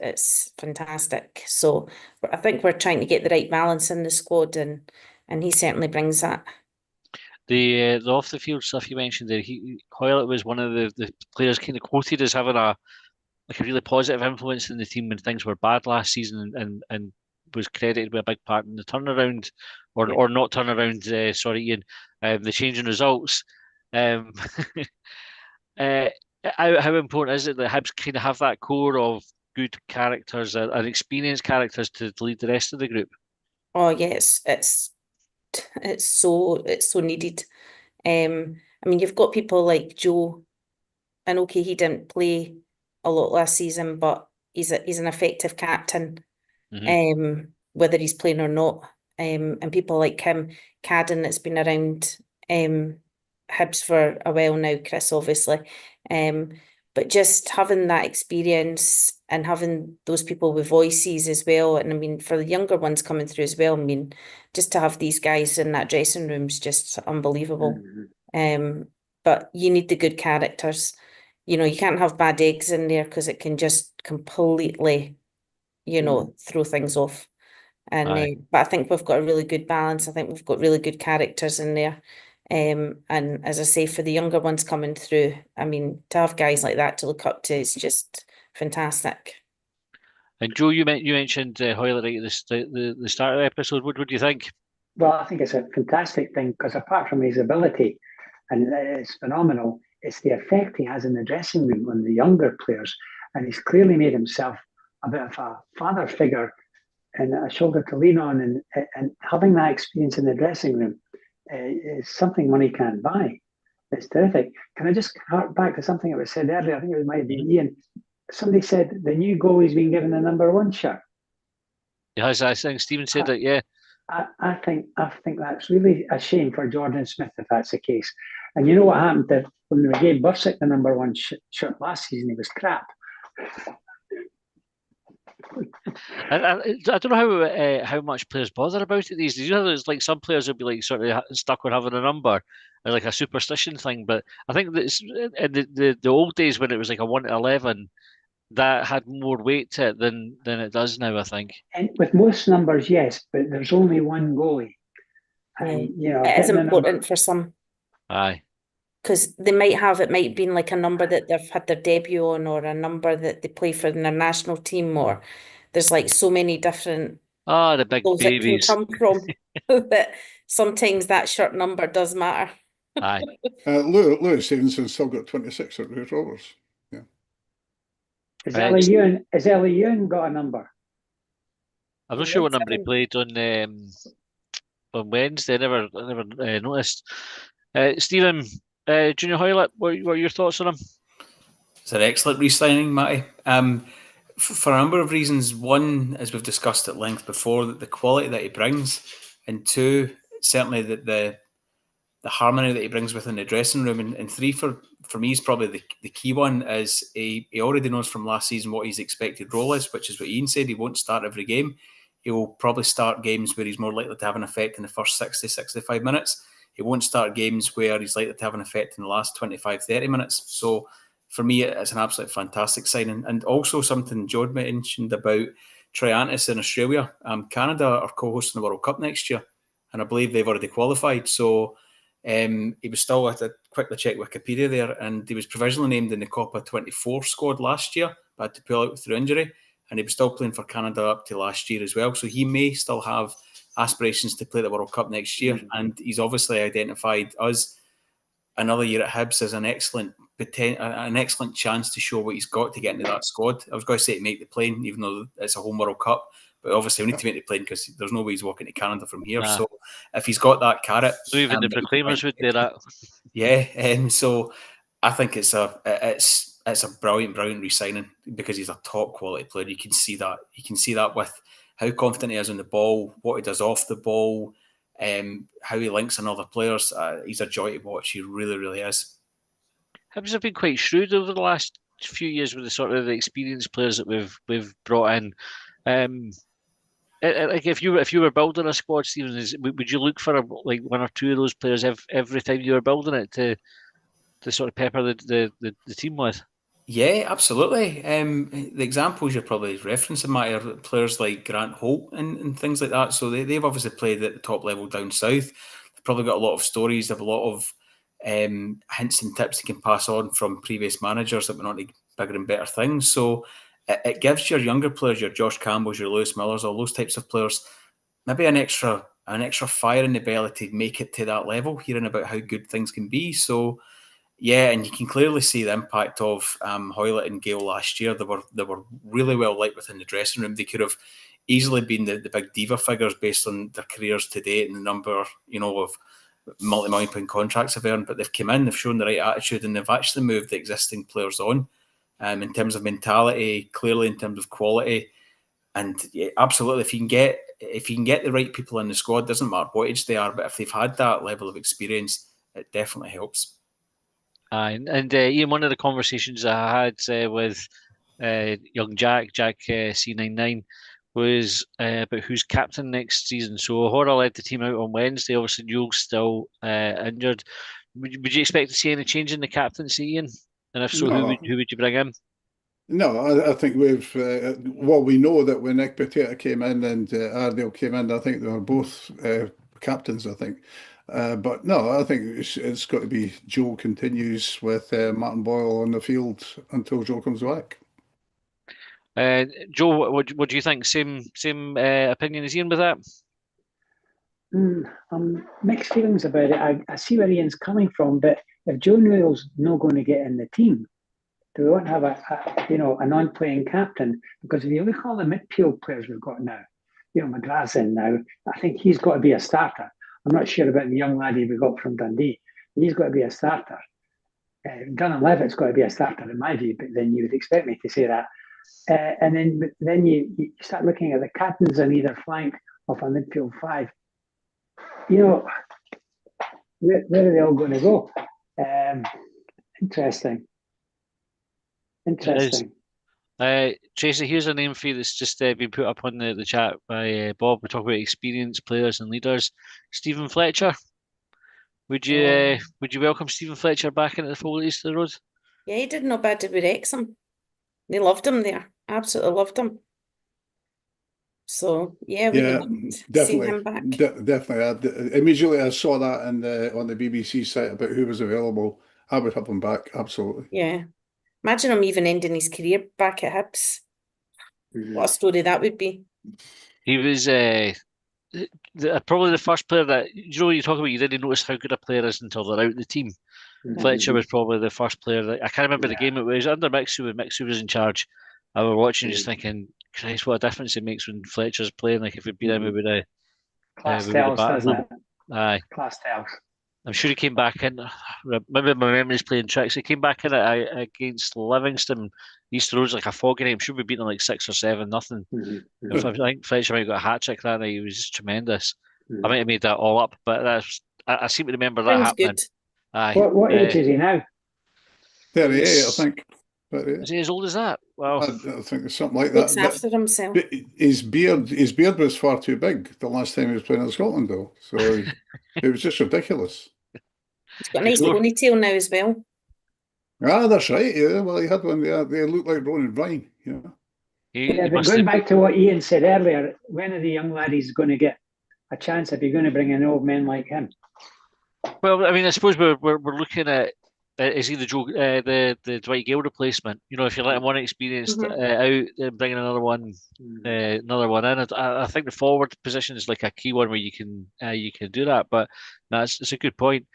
it's fantastic. So I think we're trying to get the right balance in the squad, and he certainly brings that. The off the field stuff you mentioned there, Hoilett was one of the players kind of quoted as having a really positive influence in the team when things were bad last season, and was credited with a big part in the turnaround, or not turnaround. Sorry, Ian, the change in results. How important is it that Hibs kind of have that core of good characters and experienced characters to lead the rest of the group? Oh yes, it's so needed. I mean, you've got people like Joe, and okay, he didn't play a lot last season, but he's an effective captain, whether he's playing or not. and people like him, Cadden, that's been around Hibs for a while now, Chris, obviously. But just having that experience and having those people with voices as well. And I mean, for the younger ones coming through as well, I mean, just to have these guys in that dressing room is just unbelievable. But you need the good characters. You know, you can't have bad eggs in there because it can just completely, you know, throw things off. And but I think we've got a really good balance. I think we've got really good characters in there. And as I say, for the younger ones coming through, I mean, to have guys like that to look up to is just fantastic. And Joe, you mentioned Hoilett right at the start of the episode. What do you think? Well, I think it's a fantastic thing because apart from his ability, and it's phenomenal, it's the effect he has in the dressing room on the younger players. And he's clearly made himself a bit of a father figure and a shoulder to lean on. And having that experience in the dressing room is something money can't buy. It's terrific. Can I just hark back to something that was said earlier? I think it might have been Ian. Somebody said the new goalie's been given the number 1 shirt. Yes, I think Stephen said that, yeah. I think that's really a shame for Jordan Smith if that's the case. And you know what happened when we gave Bursick the number 1 shirt last season? He was crap. I don't know how much players bother about it these days. You know, there's like some players will be like sort of stuck on having a number, like a superstition thing. But I think that in the old days when it was like a 1 to 11, that had more weight to it than it does now, I think. And with most numbers, yes, but there's only one goalie. And, you know, it is important for some. Aye. Because it might have been like a number that they've had their debut on, or a number that they play for their national team, or there's like so many different the big goals babies that can come from that sometimes that shirt number does matter. Aye. Lewis Stevenson's still got 26 at Red Rovers. Yeah. Has Ellie Ewan got a number? I'm not sure what number he played on Wednesday. I never noticed. Stephen, Junior Hoilett, what are your thoughts on him? It's an excellent re-signing, Matty. For a number of reasons. One, as we've discussed at length before, that the quality that he brings, and two, certainly the harmony that he brings within the dressing room, and three, for me, is probably the key one, is he already knows from last season what his expected role is, which is what Ian said. He won't start every game. He will probably start games where he's more likely to have an effect in the first 60, 65 minutes. He won't start games where he's likely to have an effect in the last 25, 30 minutes. So for me, it's an absolute fantastic signing. And also something Jod mentioned about Triantis in Australia. Canada are co-hosting the World Cup next year, and I believe they've already qualified. So he was still, I had to quickly check Wikipedia there, and he was provisionally named in the Copa 24 squad last year, but had to pull out through injury, and he was still playing for Canada up to last year as well. So he may still have aspirations to play the World Cup next year, and he's obviously identified us another year at Hibs as an excellent chance to show what he's got to get into that squad. I was going to say to make the plane, even though it's a home World Cup, but obviously we need to make the plane because there's no way he's walking to Canada from here. So if he's got that carrot, so even the Proclaimers would do that. Yeah, so I think it's a brilliant re-signing because he's a top quality player. You can see that. You can see that with how confident he is on the ball, what he does off the ball, how he links in other players. He's a joy to watch. He really, really is. Hibs have been quite shrewd over the last few years with the sort of the experienced players that we've brought in. Like if you were building a squad, Stephen, would you look for like one or two of those players every time you were building it to sort of pepper the team with? Yeah, absolutely. The examples you're probably referencing, Matt, are players like Grant Holt and things like that. So they've obviously played at the top level down south. They've probably got a lot of stories. They have a lot of hints and tips they can pass on from previous managers that went on to bigger and better things. So it gives your younger players, your Josh Campbells, your Lewis Millers, all those types of players, maybe an extra fire in the belly to make it to that level, hearing about how good things can be. So yeah, and you can clearly see the impact of Hoilett and Gale last year. They were really well liked within the dressing room. They could have easily been the big diva figures based on their careers to date and the number, of multi-million-pound contracts they've earned. But they've come in, they've shown the right attitude, and they've actually moved the existing players on in terms of mentality, clearly in terms of quality. And yeah, absolutely, if you can get if you can get the right people in the squad, doesn't matter what age they are, but if they've had that level of experience, it definitely helps. And Ian, one of the conversations I had with young Jack C99, was about who's captain next season. So Hora led the team out on Wednesday. Obviously, Newell's still injured. Would you expect to see any change in the captaincy, Ian? And if so, No. who would you bring in? No, I think we've, we know that when Nick Potato came in and Ardale came in, I think they were both captains, I think. But no, I think it's got to be Joe continues with Martin Boyle on the field until Joe comes back. Joe, what do you think? Same opinion as Ian with that? Mixed feelings about it. I see where Ian's coming from, but if Joe Newell's not going to get in the team, do we want to have a non-playing captain? Because if you look at all the midfield players we've got now, McGrath's in now. I think he's got to be a starter. I'm not sure about the young laddie we got from Dundee, but he's got to be a starter. Gunnar Levitt's got to be a starter in my view, but then you would expect me to say that. And then you start looking at the captains on either flank of a midfield five. Where are they all going to go? Interesting. Tracy, here's a name for you that's just been put up on the chat by Bob. We talk about experienced players and leaders. Stephen Fletcher. Would you welcome Stephen Fletcher back into the fold at East of the Road? Yeah, he did no bad with Wrexham. They loved him there. Absolutely loved him. So yeah, we would love to see him back. Definitely. Immediately I saw that on the BBC site about who was available. I would have him back, absolutely. Yeah. Imagine him even ending his career back at Hibs. What a story that would be. He was probably the first player that, you talk about, you didn't notice how good a player is until they're out the team. Fletcher was probably the first player that, I can't remember the game it was, under Mixu, when Mixu was in charge. I was watching just thinking, Christ, what a difference it makes when Fletcher's playing. Like, if it'd been him, we would have class tells, doesn't it? Aye. Class tells. I'm sure he came back in. Maybe my memory's playing tricks. He came back in against Livingston. East Road's like a foggy night. I'm sure we beat them like 6 or 7-0. I think Fletcher might have got a hat trick that night. He was just tremendous. I might have made that all up, but I seem to remember that happening. Good. Aye. What age is he now? 38, I think. Is he as old as that? Well, I think it's something like Looks that. after himself. His beard was far too big the last time he was playing in Scotland, though. So it was just ridiculous. He's got a nice ponytail now as well. Ah, that's right. Yeah, well, he had one there. They looked like Ronan Bryan. But going back to what Ian said earlier, when are the young laddies going to get a chance if you're going to bring in old men like him? Well, I mean, I suppose we're looking at, is he the Dwight Gale replacement? If you let him one experienced out, then bringing another one in. I think the forward position is like a key one where you can do that. But no, it's a good point.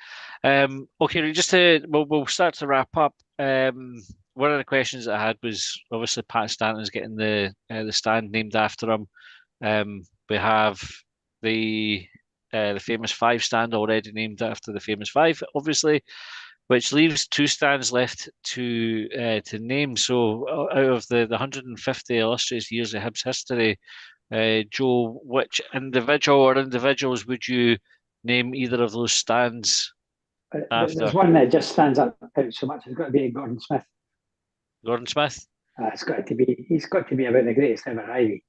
Okay, just we'll start to wrap up. One of the questions that I had was obviously Pat Stanton's getting the stand named after him. We have the famous 5 stand already named after the famous 5, obviously, which leaves 2 stands left to name. So out of the 150 illustrious years of Hibs history, Joe, which individual or individuals would you name either of those stands after? There's one that just stands out so much. It's got to be Gordon Smith. Gordon Smith? He's got to be about the greatest ever Ivy.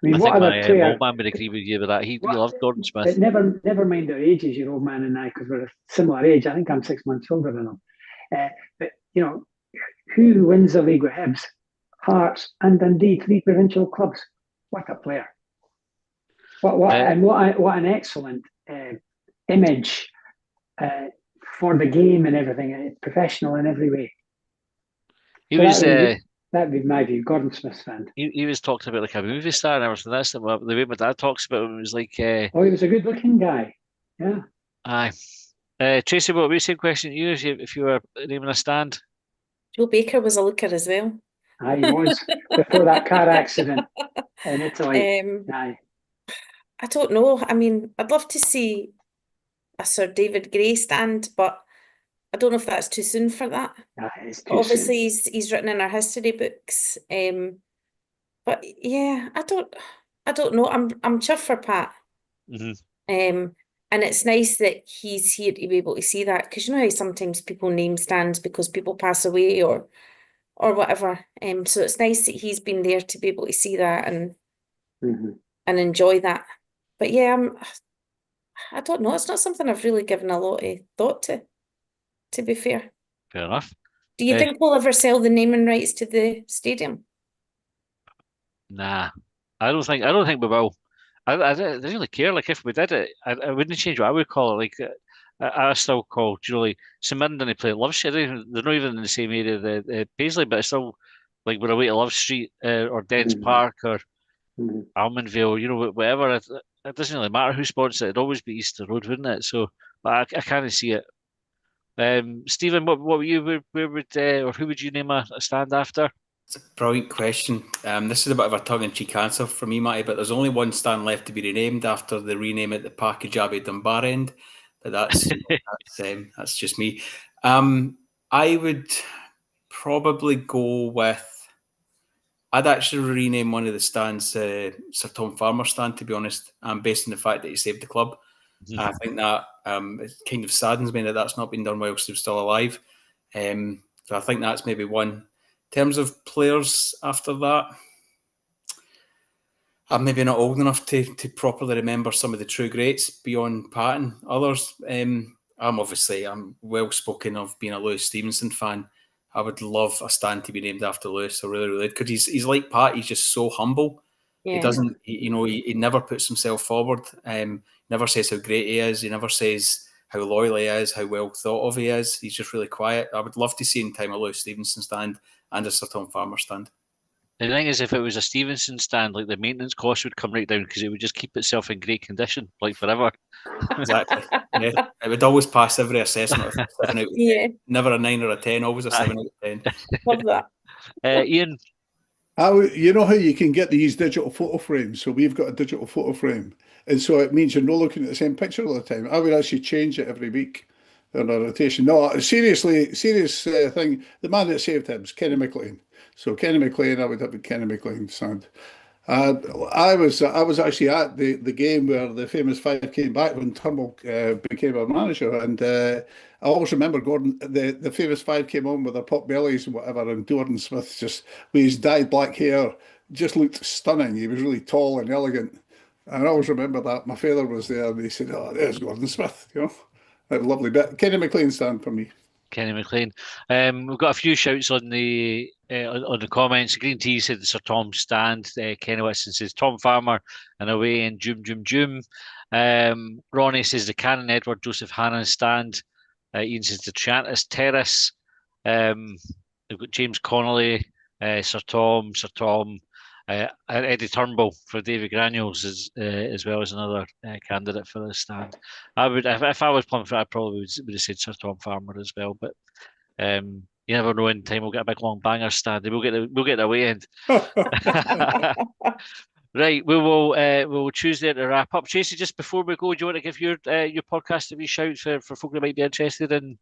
I mean, I what think other my player? old man would agree with you with that. He loved Gordon Smith. But never mind our ages, your old man and I, because we're a similar age. I think I'm 6 months older than him. But who wins the league with Hibs, Hearts, and Dundee, 3 provincial clubs? What a player! What an excellent image for the game and everything. Professional in every way. He was. That'd be my view. Gordon Smith's fan. He was talked about like a movie star and everything. That's the way my dad talks about him. It was like. He was a good-looking guy. Yeah. Aye. Tracy, what would be the same question to you if you were naming a stand? Joe Baker was a looker as well. Aye, he was before that car accident in Italy. I don't know. I mean, I'd love to see a Sir David Gray stand, but I don't know if that's too soon for that. Obviously, he's written in our history books. But yeah, I don't I don't know. I'm chuffed for Pat. Hmm. And it's nice that he's here to be able to see that, because you know how sometimes people name stands because people pass away or whatever. So it's nice that he's been there to be able to see that and enjoy that. But yeah, I don't know. It's not something I've really given a lot of thought to be fair. Fair enough. Do you think we'll ever sell the naming rights to the stadium? Nah, I don't think we will. I don't really care. Like if we did it, I wouldn't change what I would call it. Like I still call, you know, like St Mirren didn't play Love Street. They're not even in the same area, the Paisley, but it's still like we're away to Love Street or Dens Park or Almondvale. You know, whatever. It doesn't really matter who sponsors it. It'd always be Easter Road, wouldn't it? So, but I can't see it. Stephen, what would you where would or who would you name a stand after? It's a brilliant question. This is a bit of a tongue-in-cheek answer for me, Matty, but there's only one stand left to be renamed after the rename at the Package Abbey Dunbar end. But that's just me. I would probably go with. I'd actually rename one of the stands Sir Tom Farmer stand, to be honest, based on the fact that he saved the club. I think that it kind of saddens me that that's not been done whilst he was still alive. So I think that's maybe one. In terms of players after that, I'm maybe not old enough to properly remember some of the true greats beyond Patton. Others, I'm well spoken of being a Lewis Stevenson fan. I would love a stand to be named after Lewis. I really, really, because he's like Pat. He's just so humble. He doesn't, he never puts himself forward. Never says how great he is. He never says how loyal he is, how well thought of he is. He's just really quiet. I would love to see in time a Lewis Stevenson stand and a Sir Tom Farmer stand. The thing is, if it was a Stevenson stand, like the maintenance cost would come right down because it would just keep itself in great condition, like forever. Exactly. Yeah, it would always pass every assessment. Of 7 out of 10. Never a 9 or a 10. Always a 7 out of 10. Love that. Ian. You know how you can get these digital photo frames? So we've got a digital photo frame. And so it means you're not looking at the same picture all the time. I would actually change it every week on a rotation. No, serious thing. The man that saved him is Kenny McLean. So Kenny McLean, I would have a Kenny McLean stand. I was actually at the game where the famous five came back when Turnbull became our manager, and I always remember Gordon. The famous five came on with their pot bellies and whatever, and Gordon Smith just with his dyed black hair just looked stunning. He was really tall and elegant, and I always remember that. My father was there, and he said, "Oh, there's Gordon Smith," you know, that lovely bit. Kenny McLean stand for me. Kenny McLean. We've got a few shouts on the comments. Green Tea said Sir Tom stand. Kenny Whitson says Tom Farmer and away in Joom. Ronnie says the Cannon Edward Joseph Hannon stand. Ian says the Triantis Terrace. We've got James Connolly, Sir Tom. Eddie Turnbull for David Granules as well as another candidate for this stand. I would, if I was playing for it, I probably would have said Sir Tom Farmer as well. But you never know. In time, we'll get a big long banger stand. We'll get the away end. Right, we will choose there to wrap up. Tracy, just before we go, do you want to give your podcast a wee shout for folk that might be interested in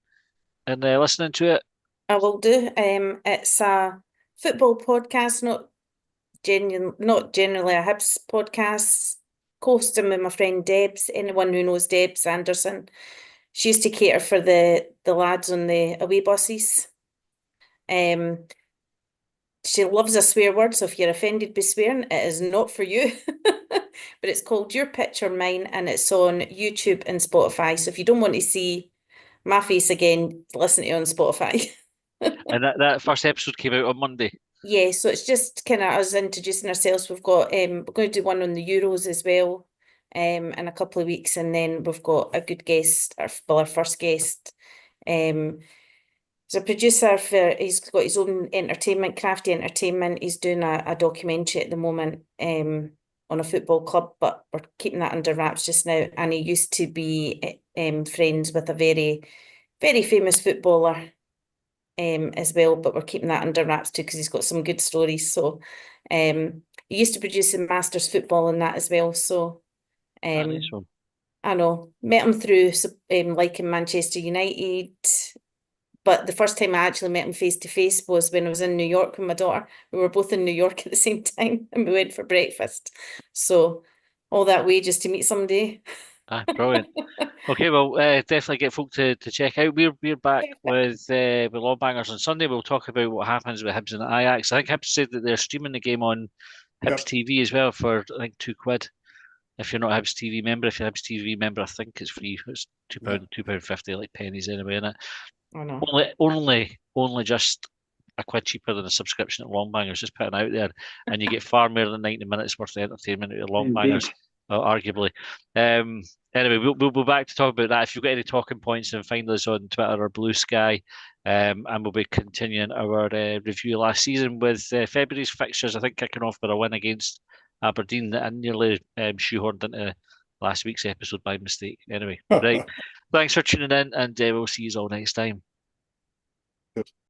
listening to it? I will do. It's a football podcast, not generally a Hibs podcast. Hosting with my friend Debs. Anyone who knows Debs Anderson, she used to cater for the lads on the away buses. She loves a swear word, so if you're offended by swearing, it is not for you. But it's called Your Picture Mine, and it's on YouTube and Spotify. So if you don't want to see my face again, listen to it on Spotify. And that first episode came out on Monday. Yeah, so it's just kind of us introducing ourselves. We've got we're going to do one on the Euros as well, in a couple of weeks, and then we've got a good guest, our first guest. He's a producer he's got his own entertainment, Crafty Entertainment. He's doing a documentary at the moment on a football club, but we're keeping that under wraps just now. And he used to be friends with a very, very famous footballer as well, but we're keeping that under wraps too because he's got some good stories. So he used to produce the Masters football and that as well. So Nice one. I know, met him through liking Manchester United, But the first time I actually met him face to face was when I was in New York with my daughter. We were both in New York at the same time and we went for breakfast. So all that way just to meet somebody. Brilliant. Okay, well, definitely get folk to check out. We're back with Long Bangers on Sunday. We'll talk about what happens with Hibs and Ajax. I think Hibs said that they're streaming the game on Hibs TV as well for I think £2. If you're not a Hibs TV member, if you're a Hibs TV member, I think it's free. It's £2.50, like pennies anyway, isn't it? Oh no. Only just a quid cheaper than a subscription at Long Bangers. Just putting out there, and you get far more than 90 minutes worth of entertainment at Long Bangers, arguably. Anyway, we'll be back to talk about that. If you've got any talking points, then find us on Twitter or Blue Sky, and we'll be continuing our review last season with February's fixtures. I think kicking off with a win against Aberdeen that I nearly shoehorned into last week's episode by mistake. Anyway, right. Thanks for tuning in, and we'll see you all next time.